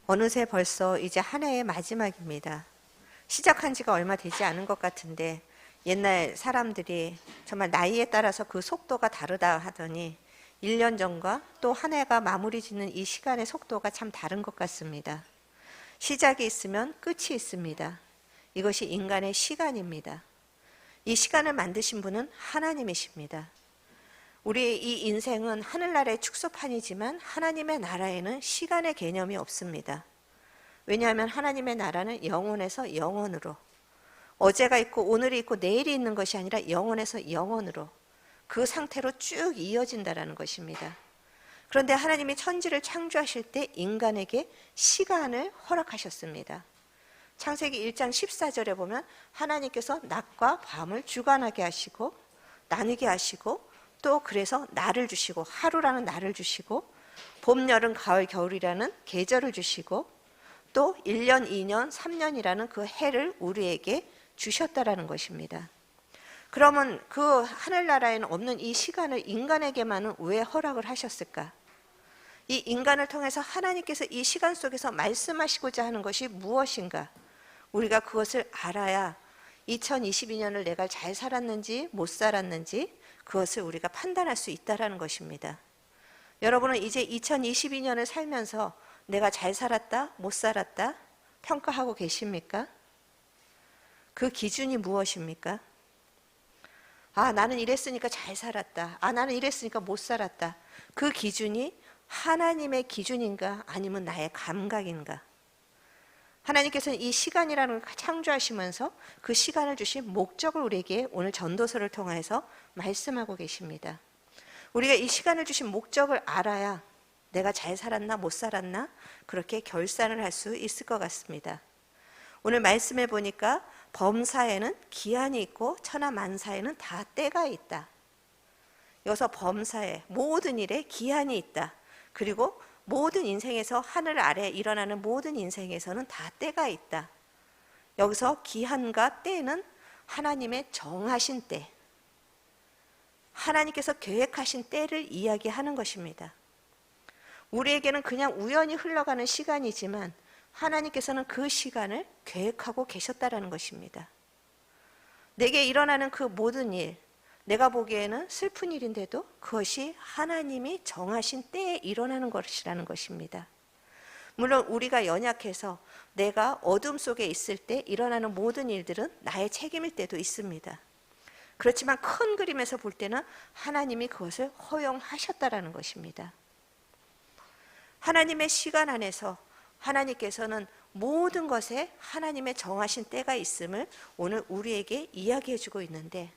어느새 벌써 이제 한 해의 마지막입니다. 시작한 지가 얼마 되지 않은 것 같은데 옛날 사람들이 정말 나이에 따라서 그 속도가 다르다 하더니 1년 전과 또 한 해가 마무리 짓는 이 시간의 속도가 참 다른 것 같습니다. 시작이 있으면 끝이 있습니다. 이것이 인간의 시간입니다. 이 시간을 만드신 분은 하나님이십니다. 우리 이 인생은 하늘나라의 축소판이지만 하나님의 나라에는 시간의 개념이 없습니다. 왜냐하면 하나님의 나라는 영원에서 영원으로, 어제가 있고 오늘이 있고 내일이 있는 것이 아니라 영원에서 영원으로 그 상태로 쭉 이어진다는 것입니다. 그런데 하나님이 천지를 창조하실 때 인간에게 시간을 허락하셨습니다. 창세기 1장 14절에 보면 하나님께서 낮과 밤을 주관하게 하시고 나누게 하시고 또 그래서 날을 주시고 하루라는 날을 주시고 봄, 여름, 가을, 겨울이라는 계절을 주시고 또 1년, 2년, 3년이라는 그 해를 우리에게 주셨다라는 것입니다. 그러면 그 하늘나라에는 없는 이 시간을 인간에게만은 왜 허락을 하셨을까? 이 인간을 통해서 하나님께서 이 시간 속에서 말씀하시고자 하는 것이 무엇인가? 우리가 그것을 알아야 2022년을 내가 잘 살았는지 못 살았는지 그것을 우리가 판단할 수 있다는 것입니다. 여러분은 이제 2022년을 살면서 내가 잘 살았다, 못 살았다 평가하고 계십니까? 그 기준이 무엇입니까? 아, 나는 이랬으니까 잘 살았다. 아, 나는 이랬으니까 못 살았다. 그 기준이 하나님의 기준인가 아니면 나의 감각인가? 하나님께서는 이 시간이라는 걸 창조하시면서 그 시간을 주신 목적을 우리에게 오늘 전도서를 통해서 말씀하고 계십니다. 우리가 이 시간을 주신 목적을 알아야 내가 잘 살았나 못 살았나 그렇게 결산을 할 수 있을 것 같습니다. 오늘 말씀해 보니까 범사에는 기한이 있고 천하만사에는 다 때가 있다. 여기서 범사에 모든 일에 기한이 있다. 그리고 모든 인생에서 하늘 아래 일어나는 모든 인생에서는 다 때가 있다. 여기서 기한과 때는 하나님의 정하신 때, 하나님께서 계획하신 때를 이야기하는 것입니다. 우리에게는 그냥 우연히 흘러가는 시간이지만 하나님께서는 그 시간을 계획하고 계셨다는 것입니다. 내게 일어나는 그 모든 일, 내가 보기에는 슬픈 일인데도 그것이 하나님이 정하신 때에 일어나는 것이라는 것입니다. 물론 우리가 연약해서 내가 어둠 속에 있을 때 일어나는 모든 일들은 나의 책임일 때도 있습니다. 그렇지만 큰 그림에서 볼 때는 하나님이 그것을 허용하셨다라는 것입니다. 하나님의 시간 안에서 하나님께서는 모든 것에 하나님의 정하신 때가 있음을 오늘 우리에게 이야기해 주고 있는데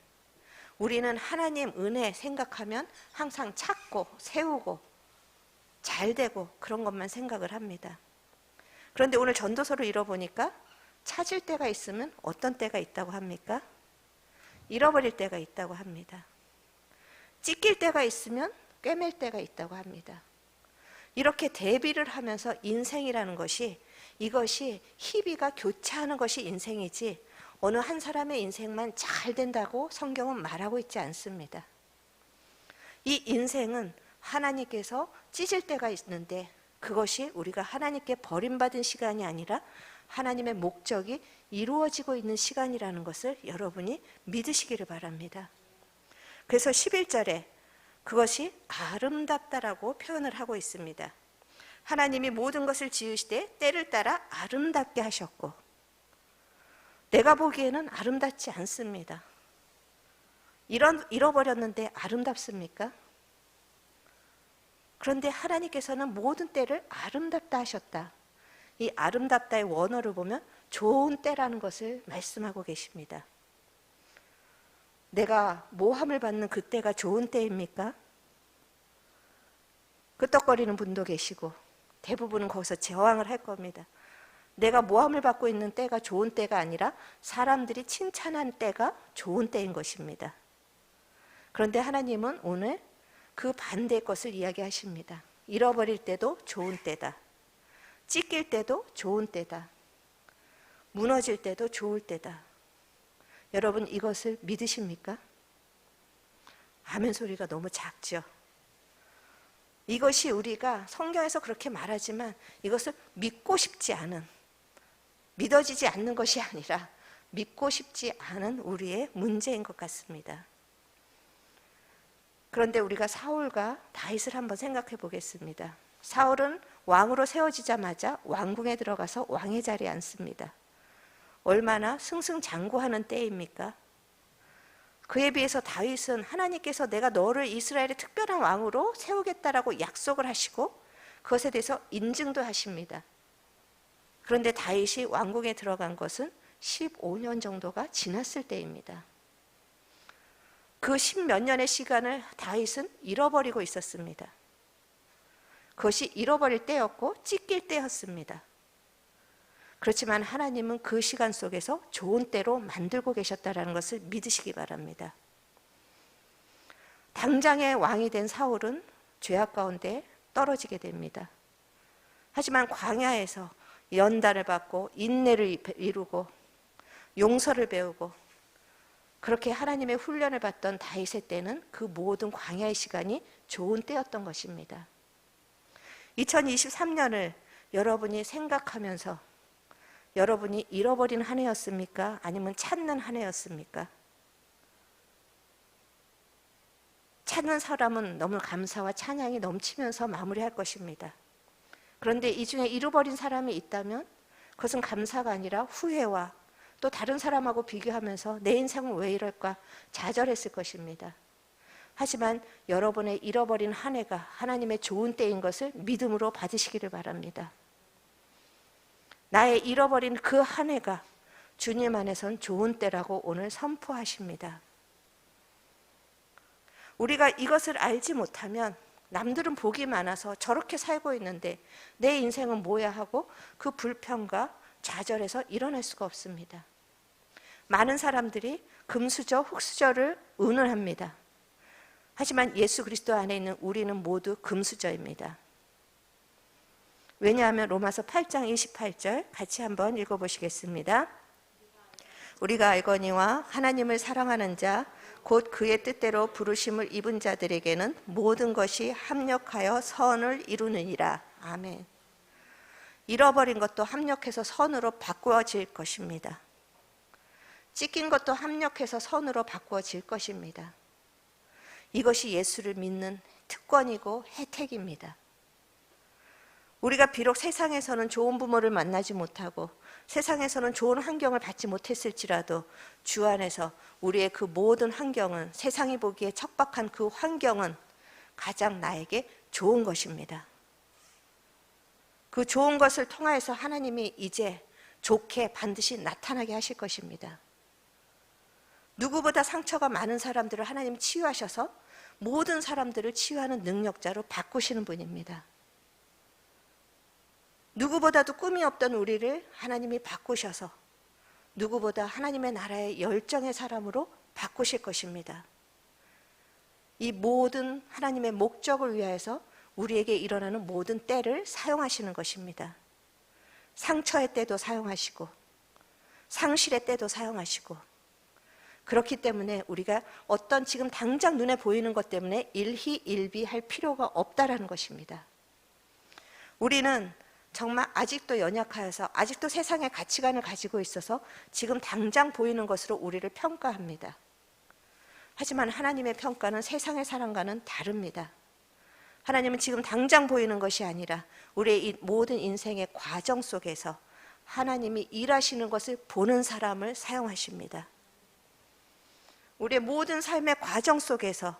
우리는 하나님 은혜 생각하면 항상 찾고 세우고 잘 되고 그런 것만 생각을 합니다. 그런데 오늘 전도서를 읽어보니까 찾을 때가 있으면 어떤 때가 있다고 합니까? 잃어버릴 때가 있다고 합니다. 찢길 때가 있으면 꿰맬 때가 있다고 합니다. 이렇게 대비를 하면서 인생이라는 것이 이것이 희비가 교차하는 것이 인생이지 어느 한 사람의 인생만 잘 된다고 성경은 말하고 있지 않습니다. 이 인생은 하나님께서 찢을 때가 있는데 그것이 우리가 하나님께 버림받은 시간이 아니라 하나님의 목적이 이루어지고 있는 시간이라는 것을 여러분이 믿으시기를 바랍니다. 그래서 11절에 그것이 아름답다라고 표현을 하고 있습니다. 하나님이 모든 것을 지으시되 때를 따라 아름답게 하셨고 내가 보기에는 아름답지 않습니다. 잃어버렸는데 아름답습니까? 그런데 하나님께서는 모든 때를 아름답다 하셨다. 이 아름답다의 원어를 보면 좋은 때라는 것을 말씀하고 계십니다. 내가 모함을 받는 그때가 좋은 때입니까? 끄떡거리는 분도 계시고 대부분은 거기서 저항을 할 겁니다. 내가 모함을 받고 있는 때가 좋은 때가 아니라 사람들이 칭찬한 때가 좋은 때인 것입니다. 그런데 하나님은 오늘 그 반대의 것을 이야기하십니다. 잃어버릴 때도 좋은 때다. 찢길 때도 좋은 때다. 무너질 때도 좋을 때다. 여러분 이것을 믿으십니까? 아멘 소리가 너무 작죠. 이것이 우리가 성경에서 그렇게 말하지만 이것을 믿고 싶지 않은, 믿어지지 않는 것이 아니라 믿고 싶지 않은 우리의 문제인 것 같습니다. 그런데 우리가 사울과 다윗을 한번 생각해 보겠습니다. 사울은 왕으로 세워지자마자 왕궁에 들어가서 왕의 자리에 앉습니다. 얼마나 승승장구하는 때입니까? 그에 비해서 다윗은 하나님께서 내가 너를 이스라엘의 특별한 왕으로 세우겠다라고 약속을 하시고 그것에 대해서 인증도 하십니다. 그런데 다윗이 왕궁에 들어간 것은 15년 정도가 지났을 때입니다. 그 10몇 년의 시간을 다윗은 잃어버리고 있었습니다. 그것이 잃어버릴 때였고 찢길 때였습니다. 그렇지만 하나님은 그 시간 속에서 좋은 때로 만들고 계셨다는 것을 믿으시기 바랍니다. 당장의 왕이 된 사울은 죄악 가운데 떨어지게 됩니다. 하지만 광야에서 연단을 받고 인내를 이루고 용서를 배우고 그렇게 하나님의 훈련을 받던 다윗의 때는 그 모든 광야의 시간이 좋은 때였던 것입니다. 2023년을 여러분이 생각하면서 여러분이 잃어버린 한 해였습니까? 아니면 찾는 한 해였습니까? 찾는 사람은 너무 감사와 찬양이 넘치면서 마무리할 것입니다. 그런데 이 중에 잃어버린 사람이 있다면 그것은 감사가 아니라 후회와 또 다른 사람하고 비교하면서 내 인생은 왜 이럴까 좌절했을 것입니다. 하지만 여러분의 잃어버린 한 해가 하나님의 좋은 때인 것을 믿음으로 받으시기를 바랍니다. 나의 잃어버린 그 한 해가 주님 안에선 좋은 때라고 오늘 선포하십니다. 우리가 이것을 알지 못하면 남들은 복이 많아서 저렇게 살고 있는데 내 인생은 뭐야 하고 그 불평과 좌절에서 일어날 수가 없습니다. 많은 사람들이 금수저, 흙수저를 의논합니다. 하지만 예수 그리스도 안에 있는 우리는 모두 금수저입니다. 왜냐하면 로마서 8장 28절 같이 한번 읽어보시겠습니다. 우리가 알거니와 하나님을 사랑하는 자 곧 그의 뜻대로 부르심을 입은 자들에게는 모든 것이 합력하여 선을 이루느니라. 아멘. 잃어버린 것도 합력해서 선으로 바꾸어질 것입니다. 찢긴 것도 합력해서 선으로 바꾸어질 것입니다. 이것이 예수를 믿는 특권이고 혜택입니다. 우리가 비록 세상에서는 좋은 부모를 만나지 못하고 세상에서는 좋은 환경을 받지 못했을지라도 주 안에서 우리의 그 모든 환경은, 세상이 보기에 척박한 그 환경은 가장 나에게 좋은 것입니다. 그 좋은 것을 통하여서 하나님이 이제 좋게 반드시 나타나게 하실 것입니다. 누구보다 상처가 많은 사람들을 하나님이 치유하셔서 모든 사람들을 치유하는 능력자로 바꾸시는 분입니다. 누구보다도 꿈이 없던 우리를 하나님이 바꾸셔서 누구보다 하나님의 나라의 열정의 사람으로 바꾸실 것입니다. 이 모든 하나님의 목적을 위하여서 우리에게 일어나는 모든 때를 사용하시는 것입니다. 상처의 때도 사용하시고 상실의 때도 사용하시고, 그렇기 때문에 우리가 어떤 지금 당장 눈에 보이는 것 때문에 일희일비할 필요가 없다라는 것입니다. 우리는 정말 아직도 연약하여서 아직도 세상의 가치관을 가지고 있어서 지금 당장 보이는 것으로 우리를 평가합니다. 하지만 하나님의 평가는 세상의 사람과는 다릅니다. 하나님은 지금 당장 보이는 것이 아니라 우리의 이 모든 인생의 과정 속에서 하나님이 일하시는 것을 보는 사람을 사용하십니다. 우리의 모든 삶의 과정 속에서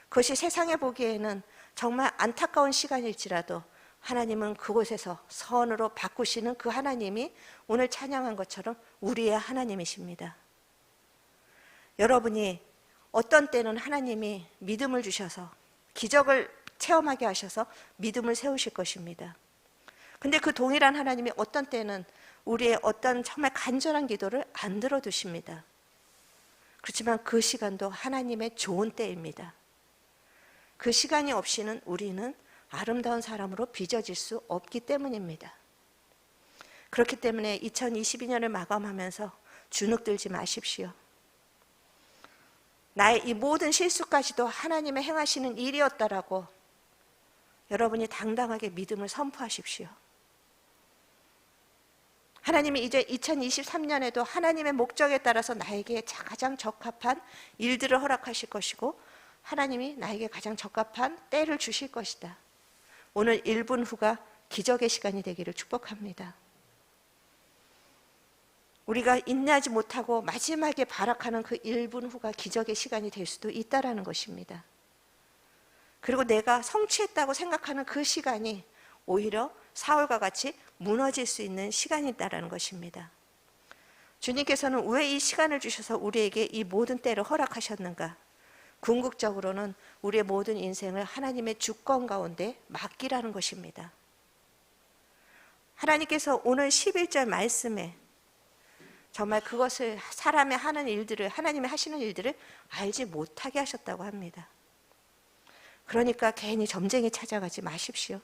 그것이 세상에 보기에는 정말 안타까운 시간일지라도 하나님은 그곳에서 선으로 바꾸시는 그 하나님이 오늘 찬양한 것처럼 우리의 하나님이십니다. 여러분이 어떤 때는 하나님이 믿음을 주셔서 기적을 체험하게 하셔서 믿음을 세우실 것입니다. 근데 그 동일한 하나님이 어떤 때는 우리의 어떤 정말 간절한 기도를 안 들어두십니다. 그렇지만 그 시간도 하나님의 좋은 때입니다. 그 시간이 없이는 우리는 아름다운 사람으로 빚어질 수 없기 때문입니다. 그렇기 때문에 2022년을 마감하면서 주눅들지 마십시오. 나의 이 모든 실수까지도 하나님의 행하시는 일이었다라고 여러분이 당당하게 믿음을 선포하십시오. 하나님이 이제 2023년에도 하나님의 목적에 따라서 나에게 가장 적합한 일들을 허락하실 것이고 하나님이 나에게 가장 적합한 때를 주실 것이다. 오늘 1분 후가 기적의 시간이 되기를 축복합니다. 우리가 인내하지 못하고 마지막에 발악하는 그 1분 후가 기적의 시간이 될 수도 있다는 것입니다. 그리고 내가 성취했다고 생각하는 그 시간이 오히려 사울과 같이 무너질 수 있는 시간이 있다는 것입니다. 주님께서는 왜 이 시간을 주셔서 우리에게 이 모든 때를 허락하셨는가? 궁극적으로는 우리의 모든 인생을 하나님의 주권 가운데 맡기라는 것입니다. 하나님께서 오늘 11절 말씀에 정말 그것을 사람의 하는 일들을, 하나님이 하시는 일들을 알지 못하게 하셨다고 합니다. 그러니까 괜히 점쟁이 찾아가지 마십시오.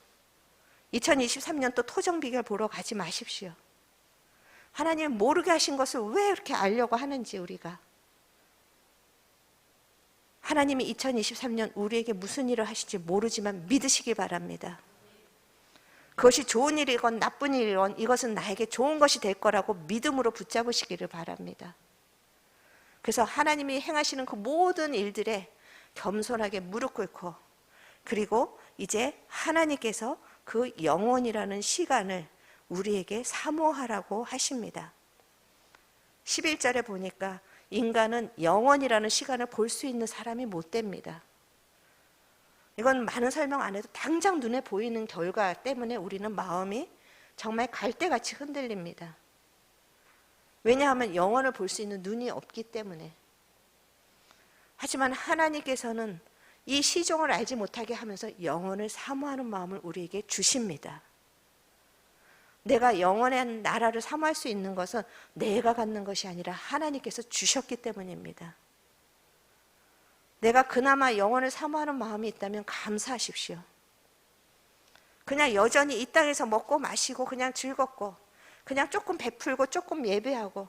2023년 또 토정 비결 보러 가지 마십시오. 하나님 모르게 하신 것을 왜 이렇게 알려고 하는지 우리가. 하나님이 2023년 우리에게 무슨 일을 하실지 모르지만 믿으시기 바랍니다. 그것이 좋은 일이건 나쁜 일이건 이것은 나에게 좋은 것이 될 거라고 믿음으로 붙잡으시기를 바랍니다. 그래서 하나님이 행하시는 그 모든 일들에 겸손하게 무릎 꿇고 그리고 이제 하나님께서 그 영원이라는 시간을 우리에게 사모하라고 하십니다. 11절에 보니까 인간은 영원이라는 시간을 볼 수 있는 사람이 못 됩니다. 이건 많은 설명 안 해도 당장 눈에 보이는 결과 때문에 우리는 마음이 정말 갈대같이 흔들립니다. 왜냐하면 영원을 볼 수 있는 눈이 없기 때문에. 하지만 하나님께서는 이 시종을 알지 못하게 하면서 영원을 사모하는 마음을 우리에게 주십니다. 내가 영원의 나라를 사모할 수 있는 것은 내가 갖는 것이 아니라 하나님께서 주셨기 때문입니다. 내가 그나마 영원을 사모하는 마음이 있다면 감사하십시오. 그냥 여전히 이 땅에서 먹고 마시고 그냥 즐겁고 그냥 조금 베풀고 조금 예배하고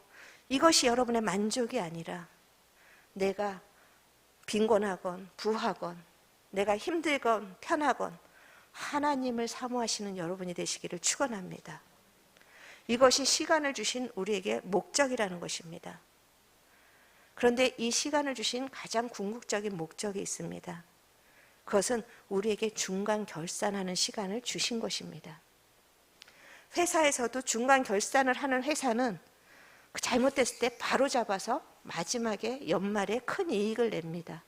이것이 여러분의 만족이 아니라 내가 빈곤하건 부하건 내가 힘들건 편하건 하나님을 사모하시는 여러분이 되시기를 축원합니다. 이것이 시간을 주신 우리에게 목적이라는 것입니다. 그런데 이 시간을 주신 가장 궁극적인 목적이 있습니다. 그것은 우리에게 중간 결산하는 시간을 주신 것입니다. 회사에서도 중간 결산을 하는 회사는 잘못됐을 때 바로 잡아서 마지막에 연말에 큰 이익을 냅니다.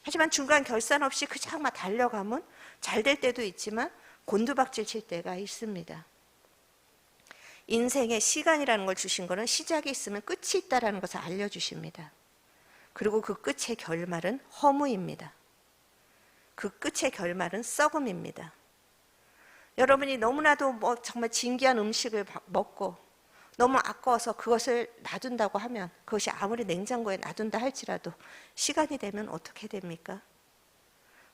하지만 중간 결산 없이 그냥 막 달려가면 잘 될 때도 있지만 곤두박질 칠 때가 있습니다. 인생의 시간이라는 걸 주신 거는 시작이 있으면 끝이 있다는 것을 알려주십니다. 그리고 그 끝의 결말은 허무입니다. 그 끝의 결말은 썩음입니다. 여러분이 너무나도 정말 진귀한 음식을 먹고 너무 아까워서 그것을 놔둔다고 하면 그것이 아무리 냉장고에 놔둔다 할지라도 시간이 되면 어떻게 됩니까?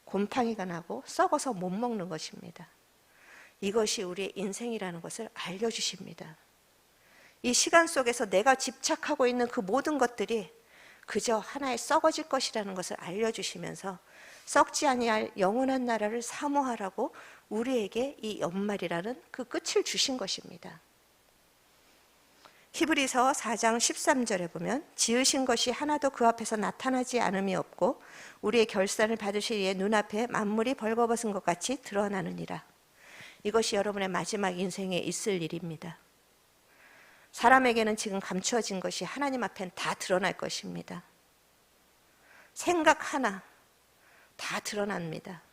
곰팡이가 나고 썩어서 못 먹는 것입니다. 이것이 우리의 인생이라는 것을 알려주십니다. 이 시간 속에서 내가 집착하고 있는 그 모든 것들이 그저 하나의 썩어질 것이라는 것을 알려주시면서 썩지 아니할 영원한 나라를 사모하라고 우리에게 이 연말이라는 그 끝을 주신 것입니다. 히브리서 4장 13절에 보면 지으신 것이 하나도 그 앞에서 나타나지 않음이 없고 우리의 결산을 받으실 이의 눈앞에 만물이 벌거벗은 것 같이 드러나느니라. 이것이 여러분의 마지막 인생에 있을 일입니다. 사람에게는 지금 감추어진 것이 하나님 앞엔 다 드러날 것입니다. 생각 하나 다 드러납니다.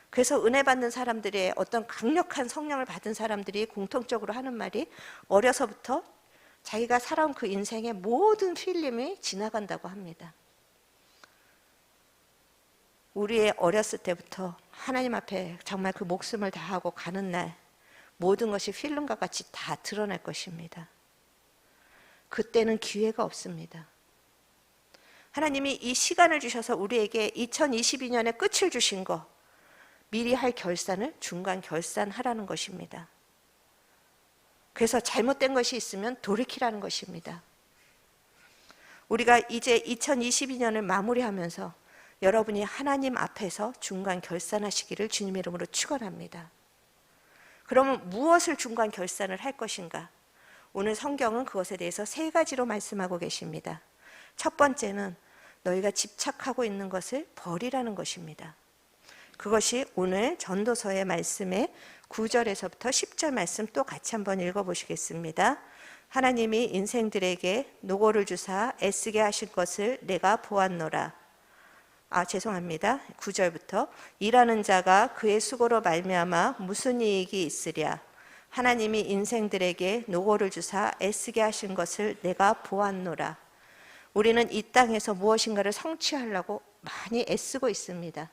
그래서 은혜 받는 사람들의 어떤 강력한 성령을 받은 사람들이 공통적으로 하는 말이 어려서부터 자기가 살아온 그 인생의 모든 필름이 지나간다고 합니다. 우리의 어렸을 때부터 하나님 앞에 정말 그 목숨을 다하고 가는 날 모든 것이 필름과 같이 다 드러날 것입니다. 그때는 기회가 없습니다. 하나님이 이 시간을 주셔서 우리에게 2022년의 끝을 주신 거 미리 할 결산을 중간 결산하라는 것입니다. 그래서 잘못된 것이 있으면 돌이키라는 것입니다. 우리가 이제 2022년을 마무리하면서 여러분이 하나님 앞에서 중간 결산하시기를 주님의 이름으로 축원합니다. 그러면 무엇을 중간 결산을 할 것인가? 오늘 성경은 그것에 대해서 세 가지로 말씀하고 계십니다. 첫 번째는 너희가 집착하고 있는 것을 버리라는 것입니다. 그것이 오늘 전도서의 말씀의 9절에서부터 10절 말씀 또 같이 한번 읽어보시겠습니다. 하나님이 인생들에게 노고를 주사 애쓰게 하신 것을 내가 보았노라. 죄송합니다. 9절부터 일하는 자가 그의 수고로 말미암아 무슨 이익이 있으랴. 하나님이 인생들에게 노고를 주사 애쓰게 하신 것을 내가 보았노라. 우리는 이 땅에서 무엇인가를 성취하려고 많이 애쓰고 있습니다.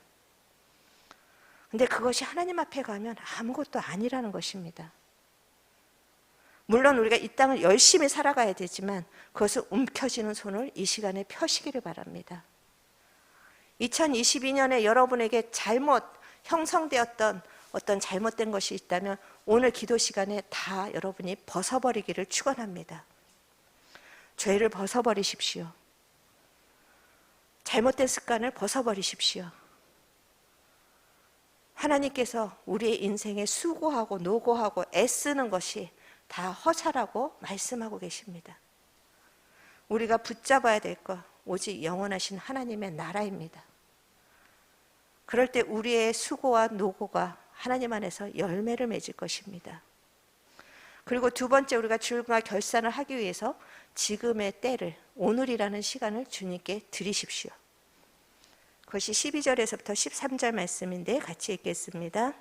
근데 그것이 하나님 앞에 가면 아무것도 아니라는 것입니다. 물론 우리가 이 땅을 열심히 살아가야 되지만 그것을 움켜쥐는 손을 이 시간에 펴시기를 바랍니다. 2022년에 여러분에게 잘못 형성되었던 어떤 잘못된 것이 있다면 오늘 기도 시간에 다 여러분이 벗어버리기를 축원합니다. 죄를 벗어버리십시오. 잘못된 습관을 벗어버리십시오. 하나님께서 우리의 인생에 수고하고 노고하고 애쓰는 것이 다 허사라고 말씀하고 계십니다. 우리가 붙잡아야 될 것 오직 영원하신 하나님의 나라입니다. 그럴 때 우리의 수고와 노고가 하나님 안에서 열매를 맺을 것입니다. 그리고 두 번째, 우리가 중간 결산을 하기 위해서 지금의 때를, 오늘이라는 시간을 주님께 드리십시오. 그것이 12절에서부터 13절 말씀인데 같이 읽겠습니다.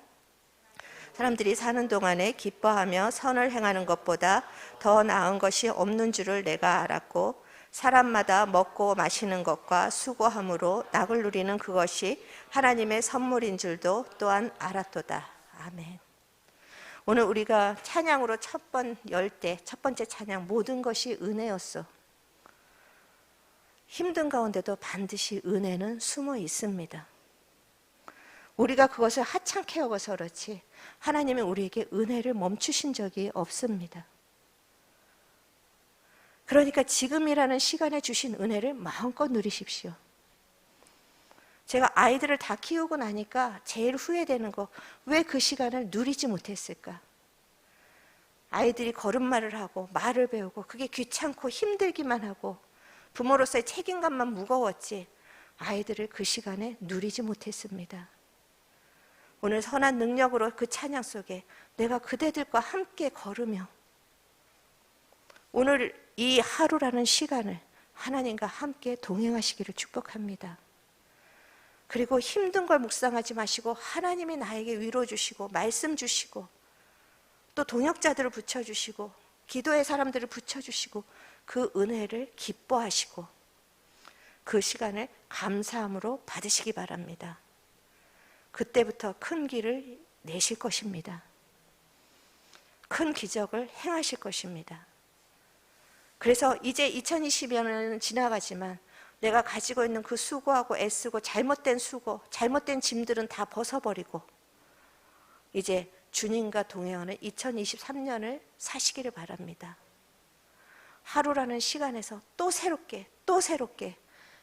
사람들이 사는 동안에 기뻐하며 선을 행하는 것보다 더 나은 것이 없는 줄을 내가 알았고, 사람마다 먹고 마시는 것과 수고함으로 낙을 누리는 그것이 하나님의 선물인 줄도 또한 알았도다. 아멘. 오늘 우리가 찬양으로 첫 번째 찬양, 모든 것이 은혜였어. 힘든 가운데도 반드시 은혜는 숨어 있습니다. 우리가 그것을 하찮게 여겨서 그렇지 하나님은 우리에게 은혜를 멈추신 적이 없습니다. 그러니까 지금이라는 시간에 주신 은혜를 마음껏 누리십시오. 제가 아이들을 다 키우고 나니까 제일 후회되는 거, 왜 그 시간을 누리지 못했을까? 아이들이 걸음마를 하고 말을 배우고 그게 귀찮고 힘들기만 하고 부모로서의 책임감만 무거웠지 아이들을 그 시간에 누리지 못했습니다. 오늘 선한 능력으로 그 찬양 속에 내가 그대들과 함께 걸으며 오늘 이 하루라는 시간을 하나님과 함께 동행하시기를 축복합니다. 그리고 힘든 걸 묵상하지 마시고 하나님이 나에게 위로 주시고 말씀 주시고 또 동역자들을 붙여주시고 기도의 사람들을 붙여주시고 그 은혜를 기뻐하시고 그 시간을 감사함으로 받으시기 바랍니다. 그때부터 큰 길을 내실 것입니다. 큰 기적을 행하실 것입니다. 그래서 이제 2020년은 지나가지만 내가 가지고 있는 그 수고하고 애쓰고 잘못된 수고, 잘못된 짐들은 다 벗어버리고 이제 주님과 동행하는 2023년을 사시기를 바랍니다. 하루라는 시간에서 또 새롭게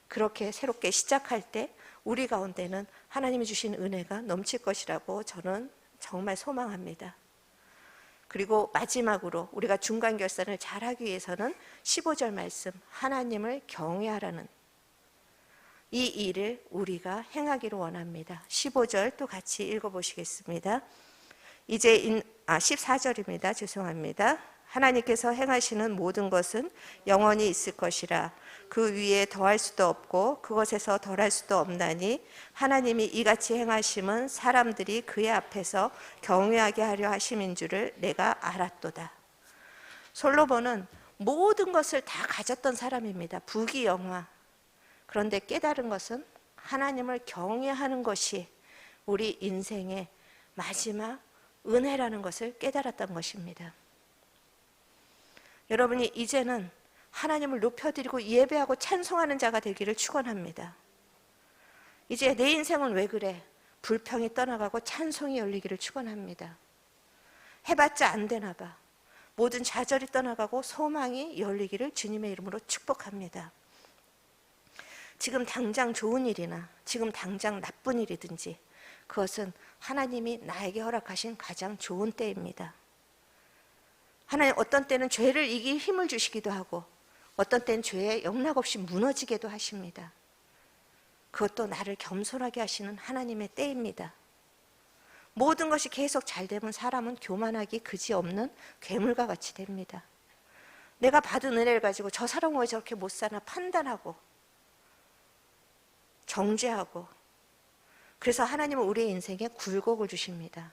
그렇게 새롭게 시작할 때 우리 가운데는 하나님이 주신 은혜가 넘칠 것이라고 저는 정말 소망합니다. 그리고 마지막으로 우리가 중간 결산을 잘하기 위해서는 15절 말씀, 하나님을 경외하라는 이 일을 우리가 행하기를 원합니다. 15절 또 같이 읽어보시겠습니다. 14절입니다. 죄송합니다. 하나님께서 행하시는 모든 것은 영원히 있을 것이라. 그 위에 더할 수도 없고 그것에서 덜할 수도 없나니 하나님이 이같이 행하심은 사람들이 그의 앞에서 경외하게 하려 하심인 줄을 내가 알았도다. 솔로몬은 모든 것을 다 가졌던 사람입니다. 부귀영화. 그런데 깨달은 것은 하나님을 경외하는 것이 우리 인생의 마지막 은혜라는 것을 깨달았던 것입니다. 여러분이 이제는 하나님을 높여드리고 예배하고 찬송하는 자가 되기를 축원합니다. 이제 내 인생은 왜 그래? 불평이 떠나가고 찬송이 열리기를 축원합니다. 해봤자 안 되나 봐. 모든 좌절이 떠나가고 소망이 열리기를 주님의 이름으로 축복합니다. 지금 당장 좋은 일이나 지금 당장 나쁜 일이든지 그것은 하나님이 나에게 허락하신 가장 좋은 때입니다. 하나님 어떤 때는 죄를 이길 힘을 주시기도 하고 어떤 때는 죄에 영락없이 무너지게도 하십니다. 그것도 나를 겸손하게 하시는 하나님의 때입니다. 모든 것이 계속 잘 되면 사람은 교만하기 그지없는 괴물과 같이 됩니다. 내가 받은 은혜를 가지고 저 사람은 왜 저렇게 못 사나 판단하고 정죄하고, 그래서 하나님은 우리의 인생에 굴곡을 주십니다.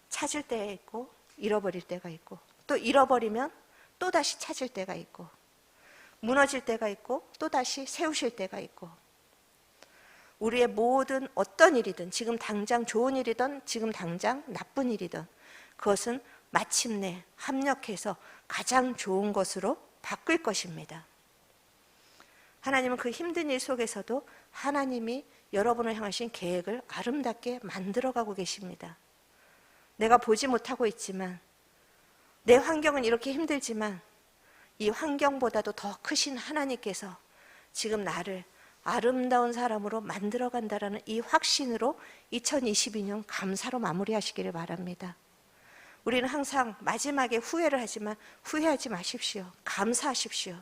찾을 때가 있고 잃어버릴 때가 있고, 또 잃어버리면 또다시 찾을 때가 있고, 무너질 때가 있고 또다시 세우실 때가 있고, 우리의 모든 어떤 일이든 지금 당장 좋은 일이든 지금 당장 나쁜 일이든 그것은 마침내 합력해서 가장 좋은 것으로 바뀔 것입니다. 하나님은 그 힘든 일 속에서도 하나님이 여러분을 향하신 계획을 아름답게 만들어가고 계십니다. 내가 보지 못하고 있지만, 내 환경은 이렇게 힘들지만 이 환경보다도 더 크신 하나님께서 지금 나를 아름다운 사람으로 만들어간다라는 이 확신으로 2022년 감사로 마무리하시기를 바랍니다. 우리는 항상 마지막에 후회를 하지만 후회하지 마십시오. 감사하십시오.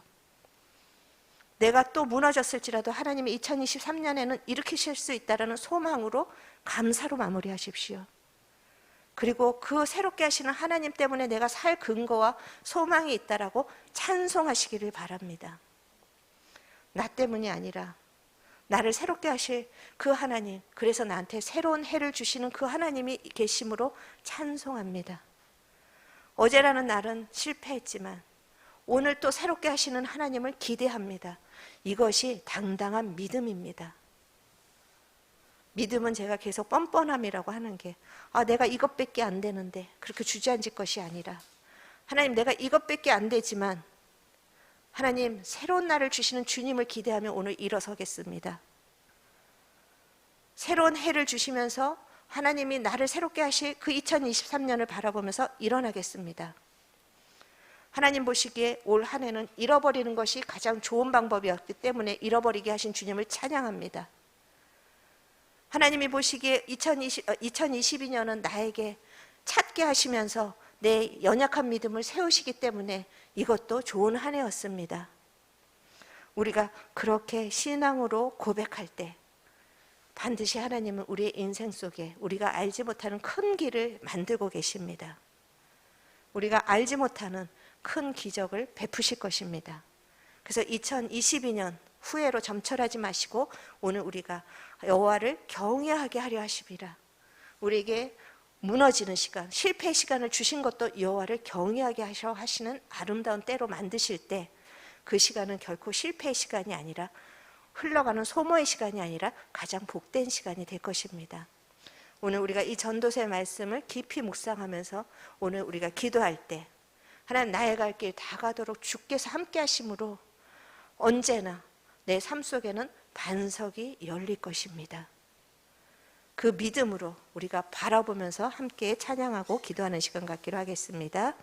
내가 또 무너졌을지라도 하나님이 2023년에는 일으키실 수 있다는 소망으로 감사로 마무리하십시오. 그리고 그 새롭게 하시는 하나님 때문에 내가 살 근거와 소망이 있다라고 찬송하시기를 바랍니다. 나 때문이 아니라 나를 새롭게 하실 그 하나님, 그래서 나한테 새로운 해를 주시는 그 하나님이 계심으로 찬송합니다. 어제라는 날은 실패했지만 오늘 또 새롭게 하시는 하나님을 기대합니다. 이것이 당당한 믿음입니다. 믿음은 제가 계속 뻔뻔함이라고 하는 게, 내가 이것밖에 안 되는데 그렇게 주저앉을 것이 아니라, 하나님 내가 이것밖에 안 되지만 하나님 새로운 날을 주시는 주님을 기대하며 오늘 일어서겠습니다. 새로운 해를 주시면서 하나님이 나를 새롭게 하실 그 2023년을 바라보면서 일어나겠습니다. 하나님 보시기에 올 한 해는 잃어버리는 것이 가장 좋은 방법이었기 때문에 잃어버리게 하신 주님을 찬양합니다. 하나님이 보시기에 2022년은 나에게 찾게 하시면서 내 연약한 믿음을 세우시기 때문에 이것도 좋은 한 해였습니다. 우리가 그렇게 신앙으로 고백할 때 반드시 하나님은 우리의 인생 속에 우리가 알지 못하는 큰 길을 만들고 계십니다. 우리가 알지 못하는 큰 기적을 베푸실 것입니다. 그래서 2022년 후회로 점철하지 마시고 오늘 우리가 여호와를 경외하게 하려 하시리라. 우리에게 무너지는 시간, 실패의 시간을 주신 것도 여호와를 경외하게 하셔 하시는 아름다운 때로 만드실 때, 그 시간은 결코 실패의 시간이 아니라 흘러가는 소모의 시간이 아니라 가장 복된 시간이 될 것입니다. 오늘 우리가 이 전도서의 말씀을 깊이 묵상하면서 오늘 우리가 기도할 때, 하나님 나의 갈 길 다 가도록 주께서 함께 하심으로 언제나 내 삶 속에는 반석이 열릴 것입니다. 그 믿음으로 우리가 바라보면서 함께 찬양하고 기도하는 시간 갖기로 하겠습니다.